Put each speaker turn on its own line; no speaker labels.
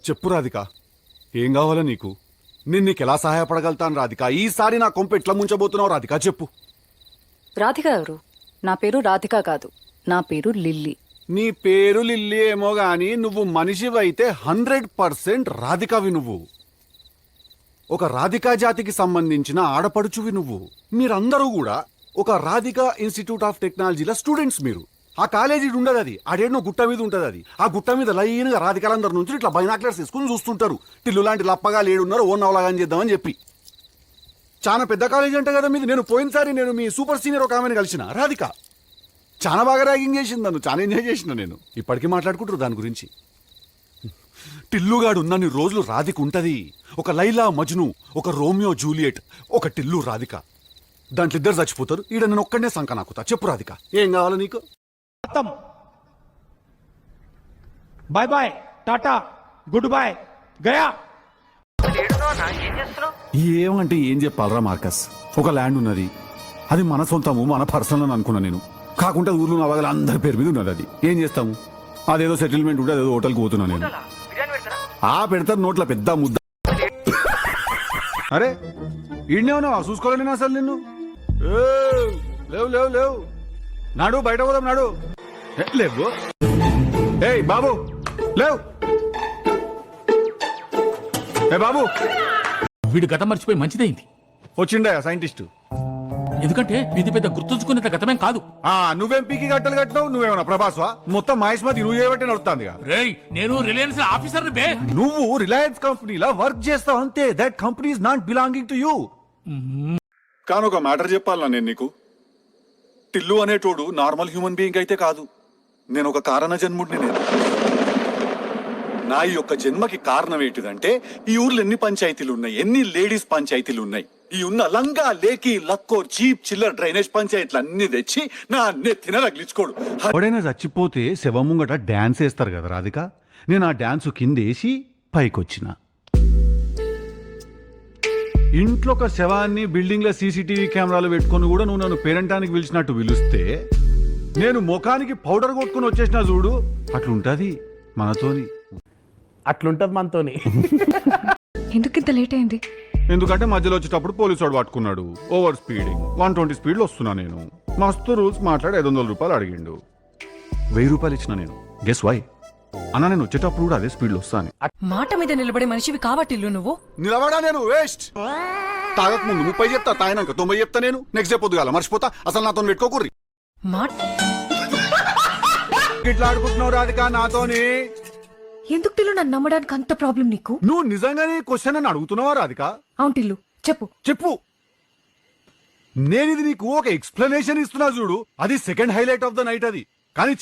చెప్పు రాధిక, ఏం కావాలా నీకు? నేను నీకెలా సహాయపడగలుగుతాను రాధిక? ఈసారి నా కొంప ఎట్లా ముంచబోతున్నావు రాధిక? చెప్పు.
రాధిక ఎవరు? నా పేరు రాధిక కాదు, నా పేరు లిల్లీ.
నీ పేరు లిల్లీ ఏమో గాని నువ్వు మనిషివైతే 100% రాధికవి నువ్వు. ఒక రాధికా జాతికి సంబంధించిన ఆడపడుచువి నువ్వు. మీరందరూ కూడా ఒక రాధికా ఇన్స్టిట్యూట్ ఆఫ్ టెక్నాలజీల స్టూడెంట్స్. మీరు ఆ కాలేజీ ఉండదు, అది ఆడేనో గుట్ట మీద ఉంటుంది. అది ఆ గుట్ట మీద లైన్గా రాధికాలందరి నుంచి ఇట్లా బైనాక్లర్స్ తీసుకుని చూస్తుంటారు. టిల్లు లాంటి లప్పగా లేడున్నారు, ఓ నవలాగాని చేద్దామని చెప్పి. చాలా పెద్ద కాలేజీ అంటే కదా మీది. నేను పోయినసారి మీ సూపర్ సీనియర్ ఒక ఆమెను కలిసిన రాధిక. చాలా బాగా ర్యాగింగ్ చేసింది నన్ను, చాలా ఎంజాయ్ చేసిన నేను. ఇప్పటికీ మాట్లాడుకుంటారు దాని గురించి. టిల్లుగాడు ఉన్నన్ని రోజులు రాధిక ఉంటది. ఒక లైలా మజ్ను, ఒక రోమియో జూలియట్, ఒక టిల్లు రాధిక. దాంట్లో ఇద్దరు చచ్చిపోతారు. ఈడ నేను ఒక్కడనే సంక నాకుతా. చెప్పు రాధిక, ఏం కావాలి నీకు?
Bye bye, tata, good boy, గయా.
ఏమంటే ఏం చెప్పాలరా మార్కస్? ఒక ల్యాండ్ ఉన్నది, అది మన సొంతము, మన పర్సనల్ అని అనుకున్నా నేను. కాకుండా ఊర్లో నా వాళ్ళ అందరి పేరు మీద ఉన్నది. అది ఏం చేస్తాము? అదేదో సెటిల్మెంట్ ఉంటే అదేదో హోటల్కి పోతున్నా నేను. పెడతారు నోట్ల పెద్ద ముద్ద. అరే ఈడనే ఉన్నావా? చూసుకోలే నేను అసలు నిన్ను. లేవు లేవు లేవు, నాడు బయట పోదాం నాడు. లేవు. ఏయ్ బాబు లేవు. ఏ బాబు,
వీడు గతం మర్చిపోయి మంచిదైంది.
వచ్చిండా సైంటిస్టు?
ఎందుకంటే ఇది పెద్ద గుర్తుంచుకునేంత గతమేం కాదు.
నువ్వేం పీకి గట్టలు కట్టినావు? నువ్వేమన్నా ప్రభాస్వా? మొత్తం మహేష్మతి నువ్వు చేయబట్టి నడుస్తుంది.
రేయ్, నేను రిలయన్స్ ఆఫీసర్ బే.
నువ్వు రిలయన్స్ కంపెనీలా వర్క్ చేస్తావు అంతే. That company is not belonging to you. కానీ ఒక మ్యాటర్ చెప్పాలన్నా నేను నీకు. టిల్లు అనేటోడు నార్మల్ హ్యూమన్ బీయింగ్ అయితే కాదు. నేను ఒక కారణ జన్ముడిని. నేను నా ఈ యొక్క జన్మకి కారణం ఏంటిదంటే, ఈ ఊర్లో ఎన్ని పంచాయతీలు ఉన్నాయి, ఎన్ని లేడీస్ పంచాయతీలు ఉన్నాయి. ఈ ఉన్న లంగా లేకి లక్కో చీప్ చిల్లర్ డ్రైనేజ్ పంచాయతీలు అన్ని తెచ్చి నా నెత్తిన రగిలించుకోడు. ఎవడైనా చచ్చిపోతే శవం ముంగట డాన్స్ వేస్తారు కదా రాధిక. నేను ఆ డాన్స్ కిందేసి పైకొచ్చిన. ఇంట్లో ఒక శవాన్ని బిల్డింగ్ లో సీసీటీవీ కెమెరాలు పెట్టుకుని కూడా నువ్వు నన్ను పేరంటానికి పిలిచినట్టు పిలిస్తే నేను ముఖానికి పౌడర్ కొట్టుకుని వచ్చేసిన చూడు. అట్లుంటది మనతోని.
అట్లుంటది మనతోని.
ఎందుకు ఇంత లేట్ అయింది?
ఎందుకంటే మధ్యలో వచ్చేటప్పుడు పోలీసు వాడు పట్టుకున్నాడు. ఓవర్ స్పీడింగ్ 120 స్పీడ్లో వస్తున్నా నేను. మస్తు రూల్స్ మాట్లాడి 500 రూపాయలు అడిగిండు. 1000 రూపాయలు ఇచ్చిన నేను. Guess why? అన్నా నేను వచ్చేటప్పుడు కూడా అదే స్పీడ్లో వస్తాను.
మాట మీద నిలబడే మనిషివి కాబట్టిల్లు నువ్వు.
నిలబడా నేను వేస్ట్. తాగక ముందు 30 చెప్తా, తాగినాక 90 చెప్తా నేను. నెక్స్ట్ డే పొద్దుగాల మర్చిపోతా. అసలు నాతో పెట్టుకోకూర్రి. ఇట్లా ఆడుకుంటున్నావు రాధిక నాతోని.
ఎందుకు టిల్లు నన్ను నమ్మడానికి అంత ప్రాబ్లం నీకు?
నువ్వు నిజంగానే క్వశ్చన్ అని అడుగుతున్నావా రాధిక?
అవును టిల్లు, చెప్పు
చెప్పు. నేను ఇది నీకు ఒక ఎక్స్ప్లెనేషన్ ఇస్తున్నా చూడు. అది second highlight of the night. అది కానీ